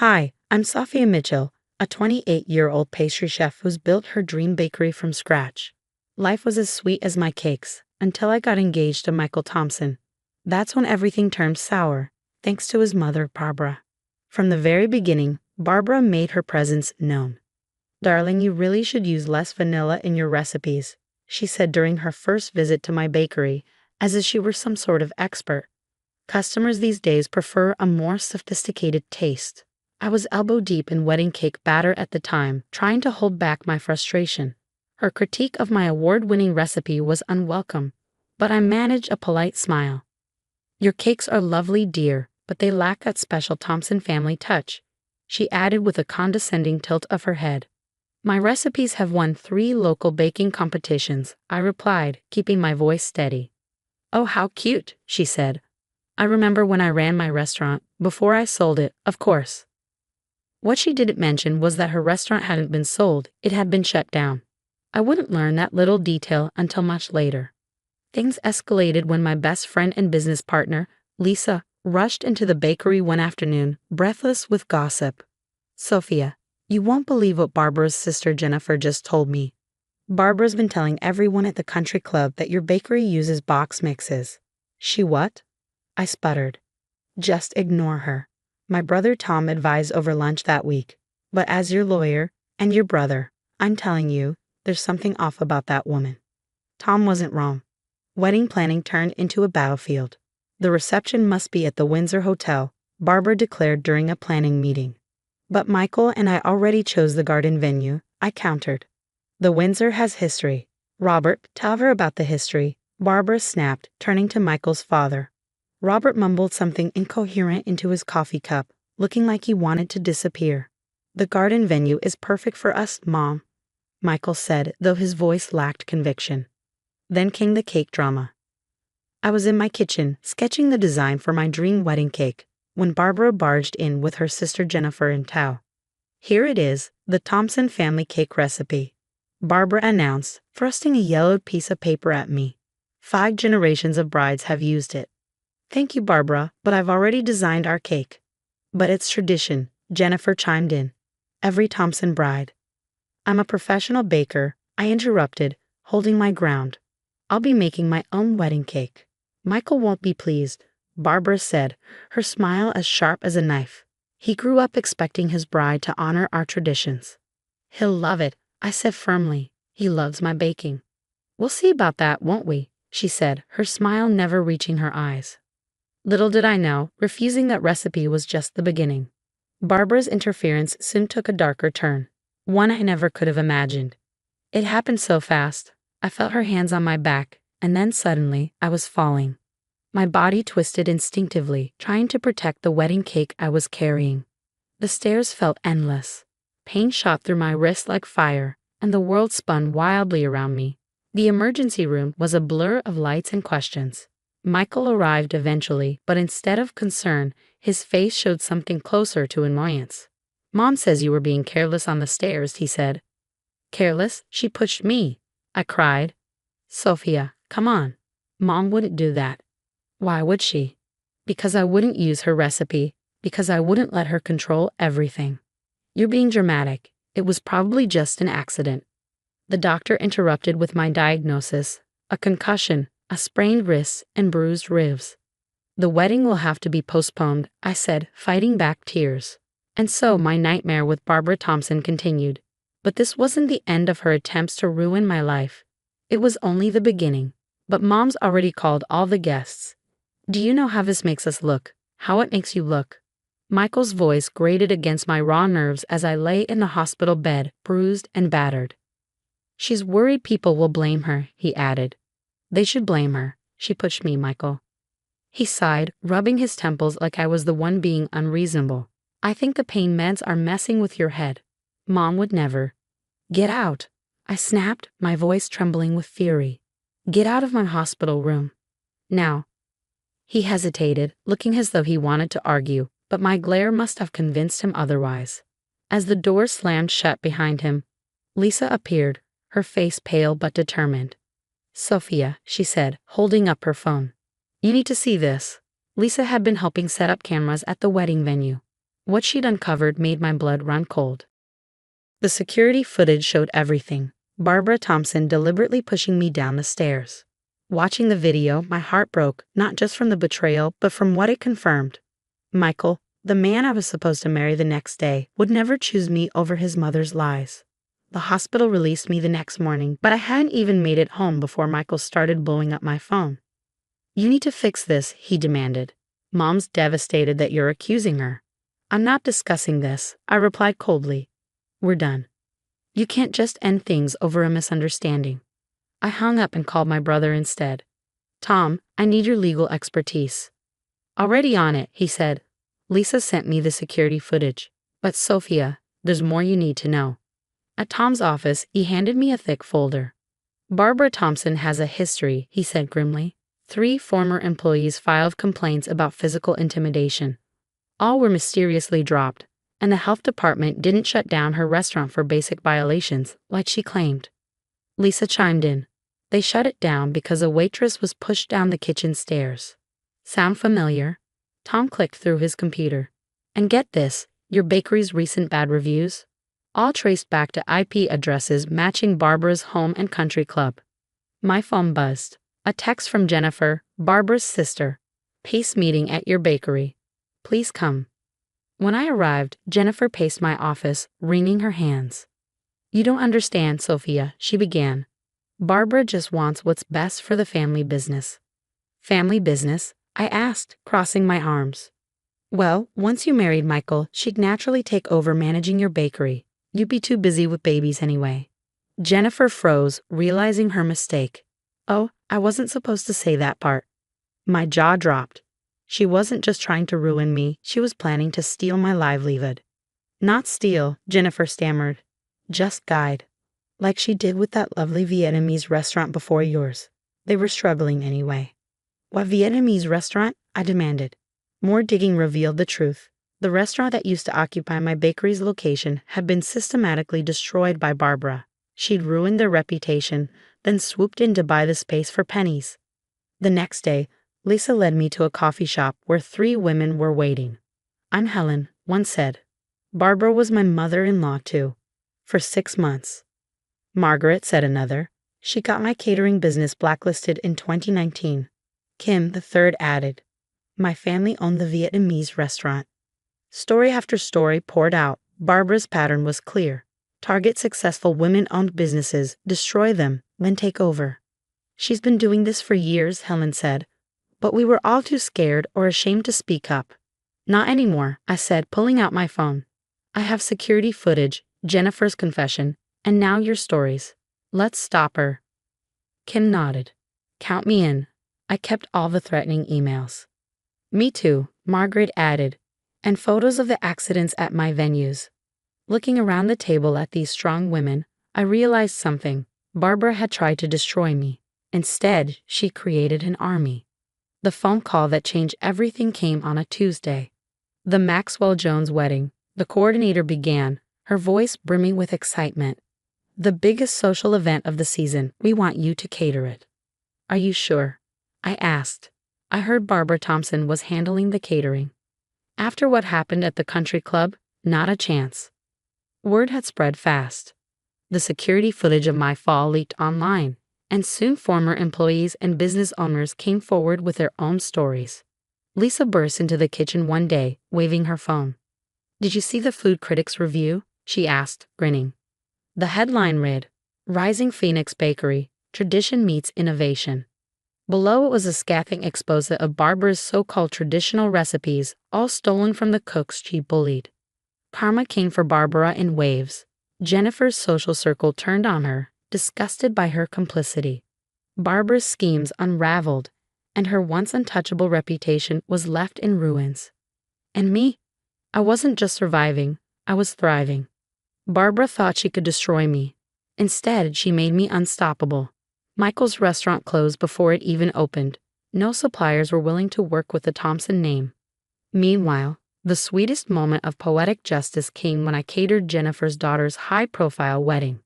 Hi, I'm Sophia Mitchell, a 28-year-old pastry chef who's built her dream bakery from scratch. Life was as sweet as my cakes until I got engaged to Michael Thompson. That's when everything turned sour, thanks to his mother, Barbara. From the very beginning, Barbara made her presence known. "Darling, you really should use less vanilla in your recipes," she said during her first visit to my bakery, as if she were some sort of expert. Customers these days prefer a more sophisticated taste. I was elbow deep in wedding cake batter at the time, trying to hold back my frustration. Her critique of my award-winning recipe was unwelcome, but I managed a polite smile. "Your cakes are lovely, dear, but they lack that special Thompson family touch," she added with a condescending tilt of her head. "My recipes have won 3 local baking competitions," I replied, keeping my voice steady. "Oh, how cute," she said. "I remember when I ran my restaurant, before I sold it, of course." What she didn't mention was that her restaurant hadn't been sold, it had been shut down. I wouldn't learn that little detail until much later. Things escalated when my best friend and business partner, Lisa, rushed into the bakery one afternoon, breathless with gossip. "Sophia, you won't believe what Barbara's sister Jennifer just told me. Barbara's been telling everyone at the country club that your bakery uses box mixes." "She what?" I sputtered. "Just ignore her. My brother Tom advised over lunch that week. But as your lawyer, and your brother, I'm telling you, there's something off about that woman." Tom wasn't wrong. Wedding planning turned into a battlefield. "The reception must be at the Windsor Hotel," Barbara declared during a planning meeting. "But Michael and I already chose the garden venue," I countered. "The Windsor has history." "Robert, tell her about the history," Barbara snapped, turning to Michael's father. Robert mumbled something incoherent into his coffee cup, looking like he wanted to disappear. "The garden venue is perfect for us, Mom," Michael said, though his voice lacked conviction. Then came the cake drama. I was in my kitchen, sketching the design for my dream wedding cake, when Barbara barged in with her sister Jennifer in tow. "Here it is, the Thompson family cake recipe," Barbara announced, thrusting a yellowed piece of paper at me. "5 generations of brides have used it." "Thank you, Barbara, but I've already designed our cake." "But it's tradition," Jennifer chimed in. "Every Thompson bride." "I'm a professional baker," I interrupted, holding my ground. "I'll be making my own wedding cake." "Michael won't be pleased," Barbara said, her smile as sharp as a knife. "He grew up expecting his bride to honor our traditions." "He'll love it," I said firmly. "He loves my baking." "We'll see about that, won't we?" she said, her smile never reaching her eyes. Little did I know, refusing that recipe was just the beginning. Barbara's interference soon took a darker turn, one I never could have imagined. It happened so fast. I felt her hands on my back, and then suddenly I was falling. My body twisted instinctively, trying to protect the wedding cake I was carrying. The stairs felt endless. Pain shot through my wrist like fire, and the world spun wildly around me. The emergency room was a blur of lights and questions. Michael arrived eventually, but instead of concern, his face showed something closer to annoyance. "Mom says you were being careless on the stairs," he said. "Careless? She pushed me," I cried. "Sophia, come on. Mom wouldn't do that." "Why would she?" "Because I wouldn't use her recipe, because I wouldn't let her control everything." "You're being dramatic. It was probably just an accident." The doctor interrupted with my diagnosis: a concussion, a sprained wrist, and bruised ribs. "The wedding will have to be postponed," I said, fighting back tears. And so my nightmare with Barbara Thompson continued. But this wasn't the end of her attempts to ruin my life. It was only the beginning. "But Mom's already called all the guests. Do you know how this makes us look? How it makes you look?" Michael's voice grated against my raw nerves as I lay in the hospital bed, bruised and battered. "She's worried people will blame her," he added. "They should blame her. She pushed me, Michael." He sighed, rubbing his temples like I was the one being unreasonable. "I think the pain meds are messing with your head. Mom would never." "Get out," I snapped, my voice trembling with fury. "Get out of my hospital room. Now." He hesitated, looking as though he wanted to argue, but my glare must have convinced him otherwise. As the door slammed shut behind him, Lisa appeared, her face pale but determined. "Sophia," she said, holding up her phone. "You need to see this." Lisa had been helping set up cameras at the wedding venue. What she'd uncovered made my blood run cold. The security footage showed everything. Barbara Thompson deliberately pushing me down the stairs. Watching the video, my heart broke, not just from the betrayal, but from what it confirmed. Michael, the man I was supposed to marry the next day, would never choose me over his mother's lies. The hospital released me the next morning, but I hadn't even made it home before Michael started blowing up my phone. "You need to fix this," he demanded. "Mom's devastated that you're accusing her." "I'm not discussing this," I replied coldly. "We're done. You can't just end things over a misunderstanding." I hung up and called my brother instead. "Tom, I need your legal expertise." "Already on it," he said. "Lisa sent me the security footage. But Sophia, there's more you need to know." At Tom's office, he handed me a thick folder. "Barbara Thompson has a history," he said grimly. 3 former employees filed complaints about physical intimidation. All were mysteriously dropped, and the health department didn't shut down her restaurant for basic violations, like she claimed. Lisa chimed in. "They shut it down because a waitress was pushed down the kitchen stairs." "Sound familiar?" Tom clicked through his computer. "And get this, your bakery's recent bad reviews? All traced back to IP addresses matching Barbara's home and country club." My phone buzzed. A text from Jennifer, Barbara's sister. "Peace meeting at your bakery. Please come." When I arrived, Jennifer paced my office, wringing her hands. "You don't understand, Sophia," she began. "Barbara just wants what's best for the family business." "Family business?" I asked, crossing my arms. "Well, once you married Michael, she'd naturally take over managing your bakery. You'd be too busy with babies anyway." Jennifer froze, realizing her mistake. "Oh, I wasn't supposed to say that part." My jaw dropped. She wasn't just trying to ruin me, she was planning to steal my livelihood. "Not steal," Jennifer stammered. "Just guide. Like she did with that lovely Vietnamese restaurant before yours. They were struggling anyway." "What Vietnamese restaurant?" I demanded. More digging revealed the truth. The restaurant that used to occupy my bakery's location had been systematically destroyed by Barbara. She'd ruined their reputation, then swooped in to buy the space for pennies. The next day, Lisa led me to a coffee shop where 3 women were waiting. "I'm Helen," one said. "Barbara was my mother-in-law too. For 6 months. "Margaret," said another. "She got my catering business blacklisted in 2019. "Kim," the third added. "My family owned the Vietnamese restaurant." Story after story poured out. Barbara's pattern was clear. Target successful women-owned businesses, destroy them, then take over. "She's been doing this for years," Helen said. "But we were all too scared or ashamed to speak up." "Not anymore," I said, pulling out my phone. "I have security footage, Jennifer's confession, and now your stories. Let's stop her." Kim nodded. "Count me in." I kept all the threatening emails. "Me too," Margaret added, "and photos of the accidents at my venues." Looking around the table at these strong women, I realized something. Barbara had tried to destroy me. Instead, she created an army. The phone call that changed everything came on a Tuesday. The Maxwell Jones wedding. The coordinator began, her voice brimming with excitement. "The biggest social event of the season. We want you to cater it." "Are you sure?" I asked. I heard Barbara Thompson was handling the catering. After what happened at the country club, not a chance. Word had spread fast. The security footage of my fall leaked online, and soon former employees and business owners came forward with their own stories. Lisa burst into the kitchen one day, waving her phone. "Did you see the food critics' review?" she asked, grinning. The headline read, "Rising Phoenix Bakery, Tradition Meets Innovation." Below it was a scathing expose of Barbara's so-called traditional recipes, all stolen from the cooks she bullied. Karma came for Barbara in waves. Jennifer's social circle turned on her, disgusted by her complicity. Barbara's schemes unraveled, and her once untouchable reputation was left in ruins. And me? I wasn't just surviving, I was thriving. Barbara thought she could destroy me. Instead, she made me unstoppable. Michael's restaurant closed before it even opened. No suppliers were willing to work with the Thompson name. Meanwhile, the sweetest moment of poetic justice came when I catered Jennifer's daughter's high-profile wedding.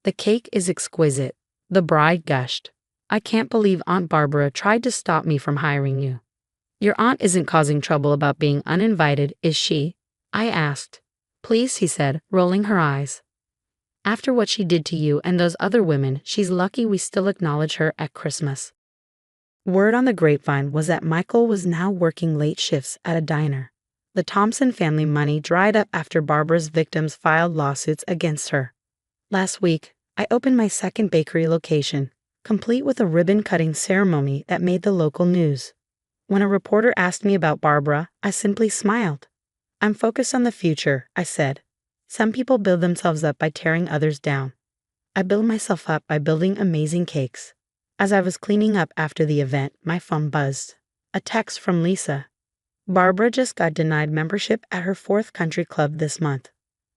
"The cake is exquisite," the bride gushed. "I can't believe Aunt Barbara tried to stop me from hiring you." "Your aunt isn't causing trouble about being uninvited, is she?" I asked. Please, he said, rolling her eyes. After what she did to you and those other women, she's lucky we still acknowledge her at Christmas. Word on the grapevine was that Michael was now working late shifts at a diner. The Thompson family money dried up after Barbara's victims filed lawsuits against her. Last week, I opened my second bakery location, complete with a ribbon-cutting ceremony that made the local news. When a reporter asked me about Barbara, I simply smiled. I'm focused on the future, I said. Some people build themselves up by tearing others down. I build myself up by building amazing cakes. As I was cleaning up after the event, my phone buzzed. A text from Lisa. Barbara just got denied membership at her 4th country club this month.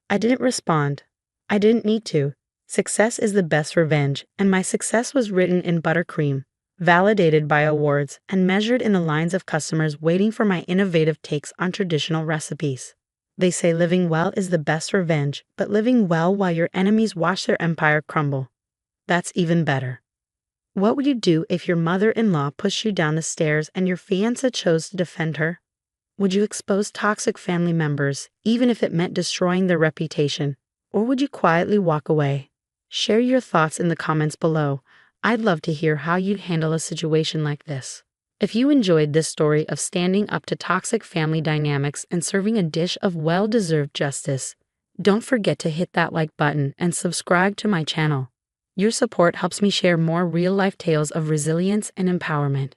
I didn't respond. I didn't need to. Success is the best revenge, and my success was written in buttercream, validated by awards, and measured in the lines of customers waiting for my innovative takes on traditional recipes. They say living well is the best revenge, but living well while your enemies watch their empire crumble. That's even better. What would you do if your mother-in-law pushed you down the stairs and your fiancé chose to defend her? Would you expose toxic family members, even if it meant destroying their reputation? Or would you quietly walk away? Share your thoughts in the comments below. I'd love to hear how you'd handle a situation like this. If you enjoyed this story of standing up to toxic family dynamics and serving a dish of well-deserved justice, don't forget to hit that like button and subscribe to my channel. Your support helps me share more real-life tales of resilience and empowerment.